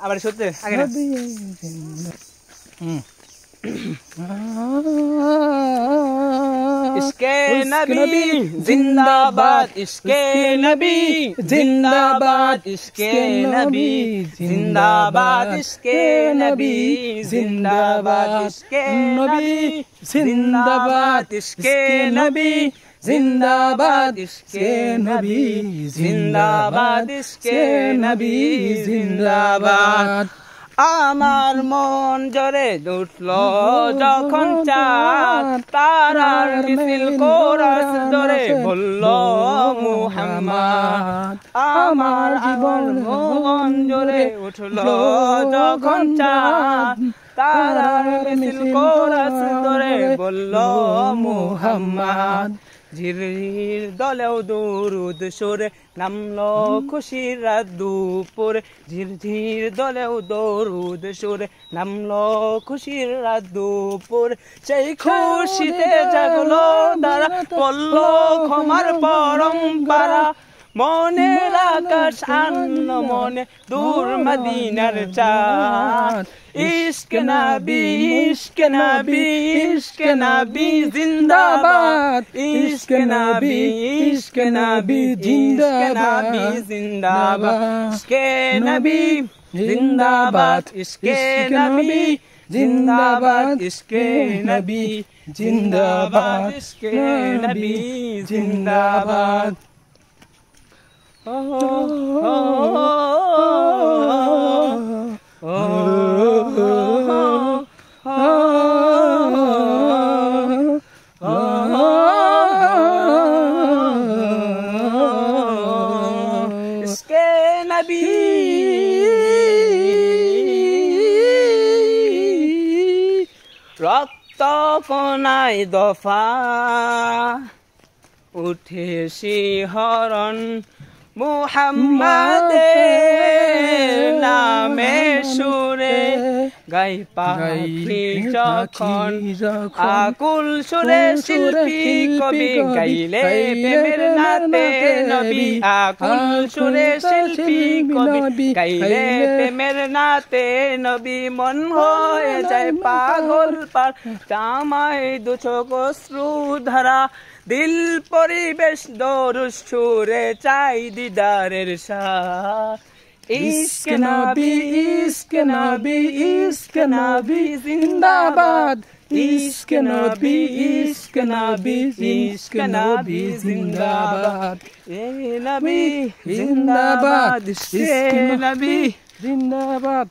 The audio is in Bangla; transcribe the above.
আবার সত্যি আগে না ইশকে নবী জিন্দাবাদ ইশকে নবী জিন্দাবাদ ইশকে নবী জিন্দাবাদ ইশকে নবী জিন্দাবাদ ইশকে নবী জিন্দাবাদ ইশকে নবী জিন্দাবাদ ইশকে নবী জিন্দাবাদ ইশকে নবী জিন্দাবাদ আমার মন জরে উঠলো যখন চাঁদ তারার মিছিল কোরাস ধরে বলল মুহাম্মদ আমার জীবন মন জরে উঠলো যখন চাঁদ তারার মিছিল কোরাস ধরে বলল মুহাম্মদ ঝিরঝির দলেও দুরুদ সুরে নামলো খুশির রাত দুপুরে ঝিরঝির দলেও দরুদ সুরে নামলো খুশির রাত দুপুরে সেই খুশিতে জাগলো দ্বারা পড়লো ক্ষমার পরম্পরা মনের আকাশ আন্ন মনে দূর মদিনার চাঁদ ইশক নবী ইশক নবী ইশক নবী জিন্দাবাদ ইশক নবী ইশক নবী জিন্দাবাদ ইশকে নবী জিন্দাবাদ ইশকে নবী জিন্দাবাদ ইশকে নবী জিন্দাবাদ ইশকে নবী জিন্দাবাদ ইশকে নবী রক্ত কোনায় দফা উঠে শিহরণ মুহাম্মাদের নামে সুরে গাই পাখি যখন আকুল সুরে শিল্পী কবি গাইলে প্রেমের নাতে নবী আকুল সুরে শিল্পী কবি গাইলে প্রেমের নাতে নবী মন হয়ে যায় পাগল পার জামায় দু চোখ অশ্রু ধারা দিল পরিবেশ দরুদ সুরে চাই দিদারের সাথ ইশক নবী ইশক নবী ইশক নবী জিন্দাবাদ ইশক নবী ইশক নবী ইশক নবী জিন্দাবাদ এ নবী জিন্দাবাদ ইশকে নবী জিন্দাবাদ